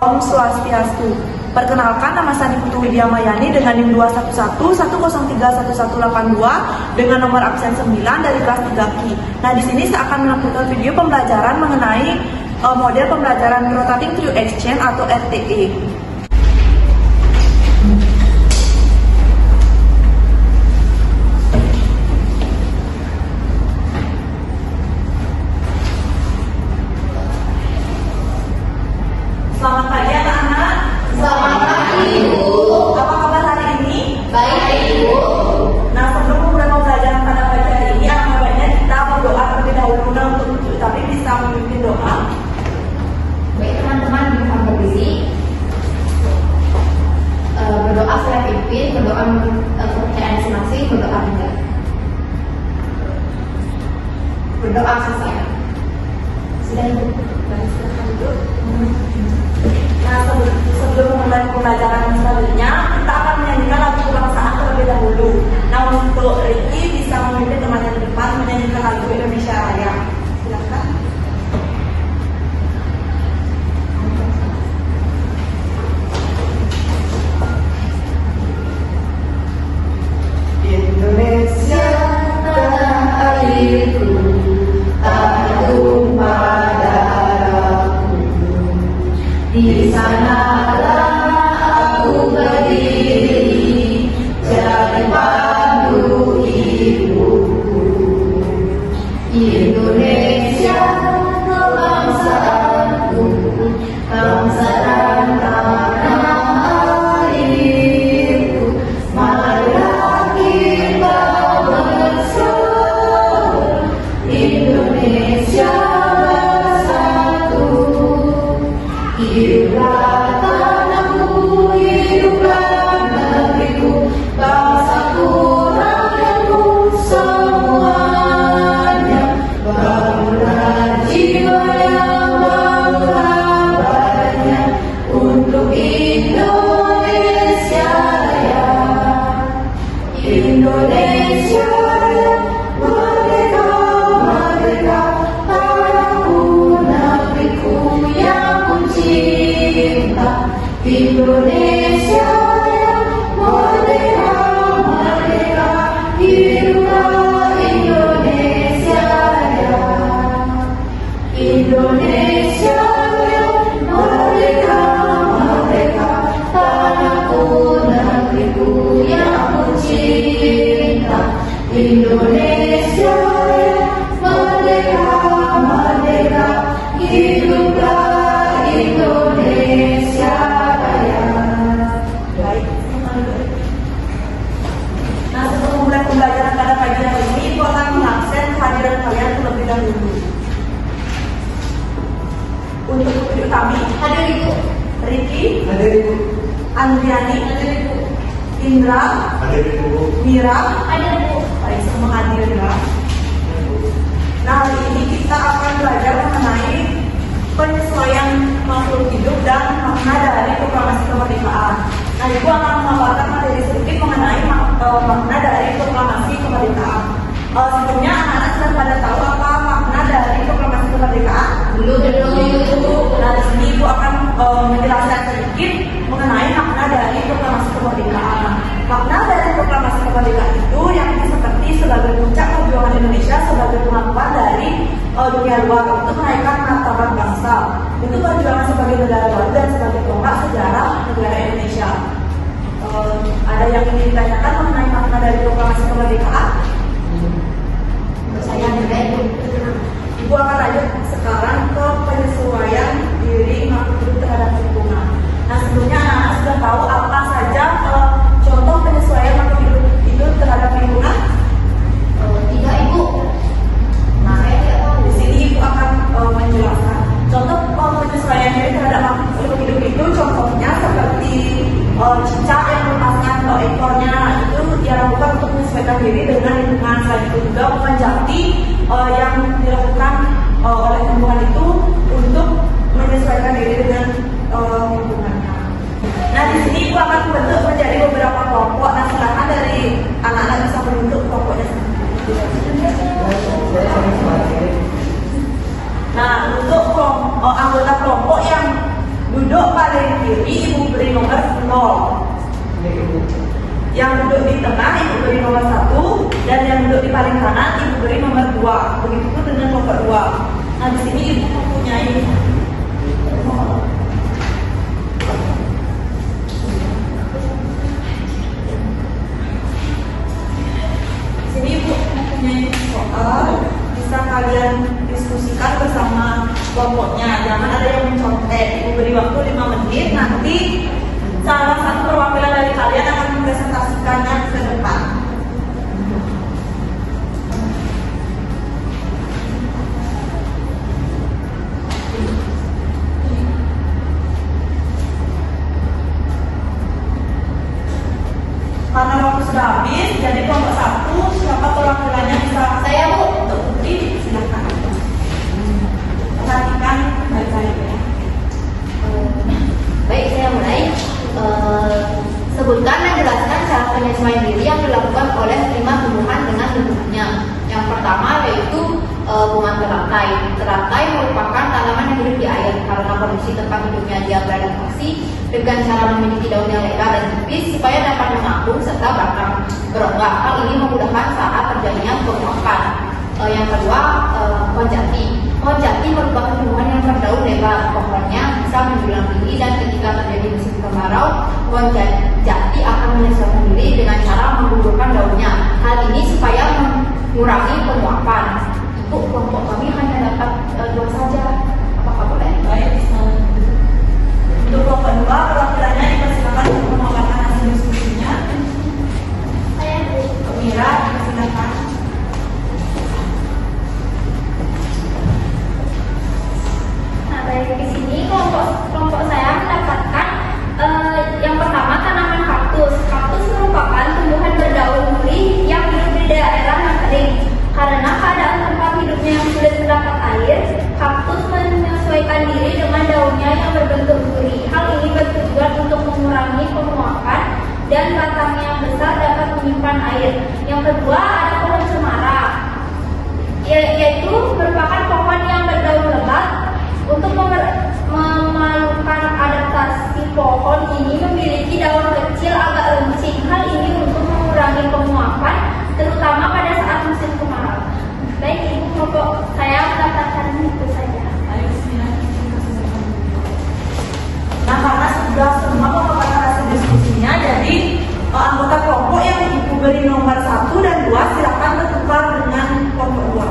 Om Swastiastu. Perkenalkan, nama saya Putu Widya Mayani dengan NIM 21110311182 dengan nomor absen 9 dari kelas 3Q. Nah, di sini saya akan melakukan video pembelajaran mengenai model pembelajaran Rotating Through Exchange atau RTE. Selamat pagi anak-anak. Selamat pagi, Ibu. Apa kabar hari ini? Baik, Ibu. Nah, sebelum memulai pembelajaran pada pagi hari ini, alangkah baiknya kita berdoa terlebih dahulu. Nah, untuk tapi bisa memimpin doa. Baik, teman-teman, mohon berdiri. Berdoa saya pimpin, berdoa kepercayaan masing-masing, berdoa juga. Berdoa selesai. Sudah, Ibu. Baik, silakan duduk. Nah, sebelum memulai pembelajaran selanjutnya, kita akan menyanyikan lagu kebangsaan terlebih dahulu. Nah, untuk Ricky bisa memimpin temannya di depan menyanyikan lagu Indonesia Raya. Silakan. Indonesia tanah airku, tanah tumpah darahku. Di sanalah aku berdiri, jadi pandu hidupku. Indonesia bangsaku, bangsa dan tanah airku. Marilah kita bersatu, Indonesia bersatu. Hiduplah tanahku, hiduplah negeriku, bangsaku, rakyatku semuanya. Bangunlah jiwa yang bangga badannya untuk Indonesia Raya. Indonesia Raya, merdeka, merdeka, tanahku, negeriku yang ku cinta. Indonesia Raya, merdeka, merdeka, hiduplah Indonesia Raya. Indonesia Raya, merdeka, merdeka, tanahku, negeriku yang ku cinta. Indonesia Raya, merdeka, merdeka, hiduplah Indonesia Raya. Baik. Nah, sebelum memulai pembelajaran pada pagi hari ini, Ibu akan mengabsen kehadiran kalian terlebih dahulu. Untuk guru kami, Hadir, Ibu. Ricky, Hadir, Ibu. Andriani, Hadir, Ibu. Indra, Hadir, Ibu. Mira. Hadir, Ibu. Baik, semua hadir ya. Nah, hari ini kita akan belajar mengenai penyesuaian makhluk hidup dan makna dari proklamasi kemerdekaan. Nah, Ibu akan memaparkan materi sedikit mengenai makna dari proklamasi kemerdekaan. Sebelumnya anak-anak sudah pada tahu apa makna dari proklamasi kemerdekaan? Belum. Nah, di sini Ibu akan menjelaskan sedikit mengenai makna dari proklamasi kemerdekaan. Makna dari proklamasi kemerdekaan itu yang seperti sebagai puncak perjuangan Indonesia sebagai pengakuan dari dunia luar untuk menaikkan martabat bangsa, untuk perjuangan sebagai negara baru dan sebagai tonggak sejarah negara Indonesia. Ada yang ingin ditanyakan mengenai makna dari proklamasi kemerdekaan? Saya juga, Ibu. Ibu akan lanjut sekarang ke penyesuaian diri makhluk hidup terhadap lingkungan. Nah, sebelumnya anak-anak sudah tahu apa saja contoh penyesuaian makhluk hidup terhadap lingkungan? Tidak, Ibu. Nah, saya tidak tahu. Di sini Ibu akan menjelaskan contoh penyesuaian diri terhadap makhluk hidup itu contohnya seperti cicak yang melepaskan ekornya, itu dilakukan untuk menyesuaikan diri dengan lingkungan. Selain itu juga bukan jati yang dilakukan oleh tumbuhan itu paling kanan ibu beri nomor 2. Begitupun dengan kelompok 2. Nah, di sini ibu mempunyai soal, bisa kalian diskusikan bersama kelompoknya. Jangan ada yang mencontek. Ibu beri waktu 5 menit. Nanti salah satu perwakilan dari kalian akan mempresentasikannya ke depan. Karena waktu sudah habis, jadi kelompok 1 siapa perwakilannya bisa Saya, Bu. untuk Putri, silakan. Perhatikan baik-baik ya. Baik, saya mulai. Sebutkan dan jelaskan cara penyesuaian diri yang dilakukan oleh 5 tumbuhan dengan lingkungannya. Yang pertama yaitu bunga teratai. Teratai merupakan tanaman yang hidup di air karena kondisi tempat hidupnya dia beradaptasi dengan cara memiliki daun yang lebar dan tipis supaya dapat mengapung serta batang beronggak. Hal ini memudahkan saat terjadinya penguapan. Yang kedua, pohon jati. Pohon jati merupakan tumbuhan yang berdaun lebar. Pohonnya bisa menjulang tinggi dan ketika terjadi musim kemarau, pohon jati akan menyesuaikan diri dengan cara menggugurkan daunnya. Hal ini supaya mengurangi penguapan. Ibu, kelompok kami hanya dapat 2 saja. Apakah boleh? Baik, untuk kelompok 2 perwakilannya dipersilakan untuk memaparkan hasil diskusinya. Saya Mira, silakan. Nah, dari sini kelompok saya mendapatkan yang pertama tanaman kaktus. Kaktus merupakan tumbuhan berdaun gurih yang hidup di daerah yang kering. Karena keadaan tempat hidupnya yang sulit mendapat air, kaktus menyesuaikan diri dengan daunnya yang berbentuk gurih. Hal ini bertujuan untuk mengurangi penguapan dan batangnya yang besar dapat menyimpan air. Yang kedua ada pohon cemara, yaitu merupakan pohon yang berdaun lebat. Untuk memalukan adaptasi, pohon ini memiliki daun kecil agak runcing. Hal ini untuk mengurangi penguapan, terutama pada saat musim kemarau. Baik, Ibu, kelompok saya mendapatkan itu saja. Ayo, bismillah. Nah, karena sudah semua memaparkan hasil diskusinya, jadi anggota kelompok yang ibu beri nomor 1 dan 2 silakan bertukar dengan kelompok 2.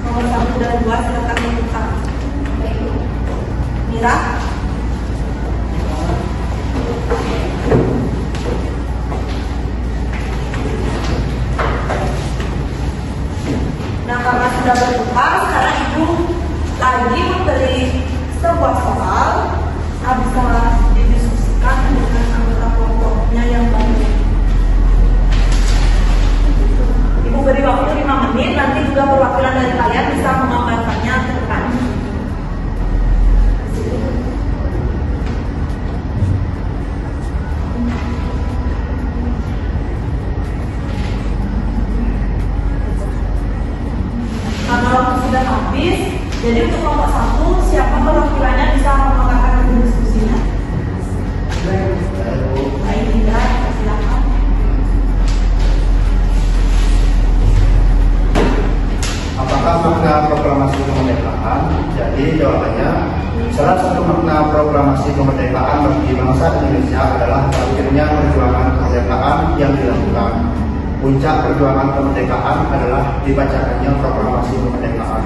Nomor 1 dan 2 silakan bertukar. Mira. Nah, karena sudah bertukar, sekarang ibu lagi memberi sebuah soal. Bisa didiskusikan dengan anggota kelompoknya yang baru. Ibu beri waktu 5 menit, nanti juga perwakilan dari kalian bisa memaparkannya ke depan. Karena waktu sudah habis, jadi untuk kelompok 1 siapa perwakilannya bisa memaparkan diskusinya? Baik, Indra, silakan. Apakah makna proklamasi kemerdekaan? Jadi jawabannya, salah satu makna proklamasi kemerdekaan bagi bangsa Indonesia adalah berakhirnya perjuangan kemerdekaan yang dilakukan. Puncak perjuangan kemerdekaan adalah dibacakannya proklamasi kemerdekaan.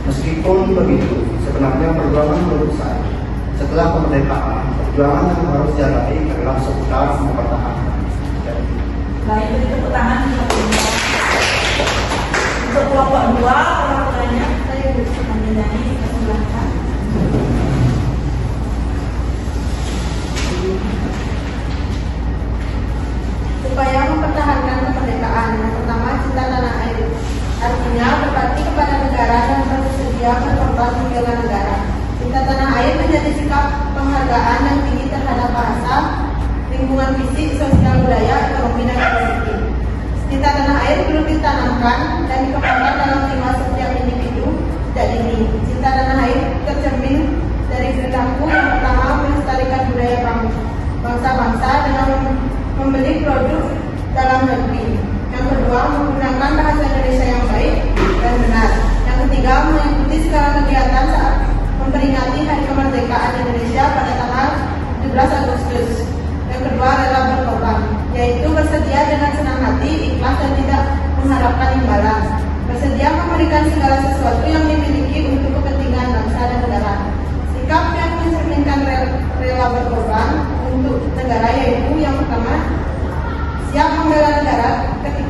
Meskipun begitu, sebenarnya perjuangan belum selesai. Setelah kemerdekaan, perjuangan yang harus dijalani adalah seputar mempertahankan. Baik, beri tepuk tangan untuk Indra. Untuk kelompok 2 perwakilannya saya menyanyi, silakan. Supaya mempertahankan kemerdekaan, yang pertama cinta tanah air. Artinya berbakti kepada negara dan bersedia berkorban membela negara. Cinta tanah air menjadi sikap penghargaan yang tinggi terhadap bahasa, lingkungan fisik, sosial, budaya, ekonomi, dan politik. Cinta tanah air perlu ditanamkan dan dikembangkan dalam jiwa setiap individu dan dini. Cinta tanah air tercermin dari perilaku yang pertama melestarikan budaya bangsa-bangsa dengan membeli produk dalam negeri. Yang kedua, menggunakan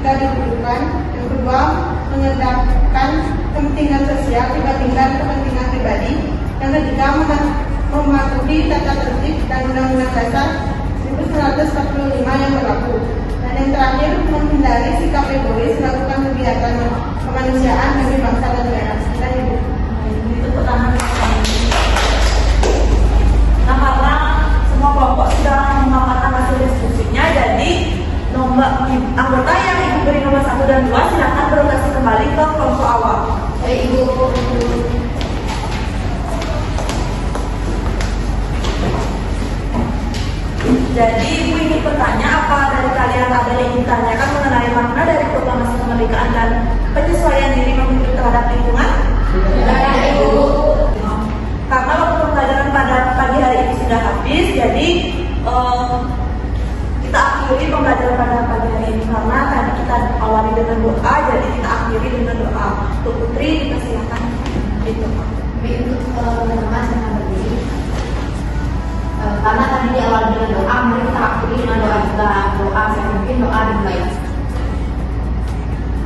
jika dibutuhkan. Yang kedua, mengedepankan kepentingan sosial dibandingkan kepentingan pribadi. Yang ketiga, mematuhi tata tertib dan Undang-Undang Dasar 1945 yang berlaku. Dan yang terakhir, menghindari sikap egois melakukan kegiatan kemanusiaan demi bangsa dan negara. Dan Ibu. Ini tepuk tangan. Nah, karena semua kelompok sudah memaparkan hasil diskusinya, jadi anggota yang Ibu beri nomor 1 dan 2 silakan berotasi kembali ke kelompok awal. Baik Ibu. Jadi Ibu ingin bertanya apa dari kalian ada yang ingin ditanyakan mengenai makna dari proklamasi kemerdekaan dan penyesuaian diri memiliki terhadap lingkungan? Ya, Ibu. Karena waktu pembelajaran pada pagi hari ini sudah habis, jadi kita akhiri pembelajaran pada pagi hari ini karena tadi kita awali dengan doa, jadi kita akhiri dengan doa. Untuk Putri, kita silakan. Itu. Untuk teman-teman saya berdiri. Karena tadi di awal dengan doa, mari kita akhiri dengan doa juga. Doa saya mungkin doa dimulai.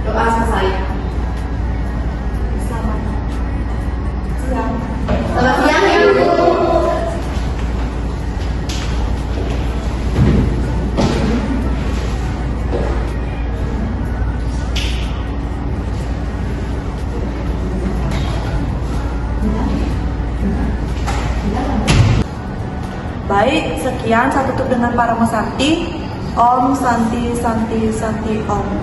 Doa selesai. Selamat siang. Selamat siang ya Ibu. Baik, sekian saya tutup dengan para Santi. Om Santi Santi Santi Om.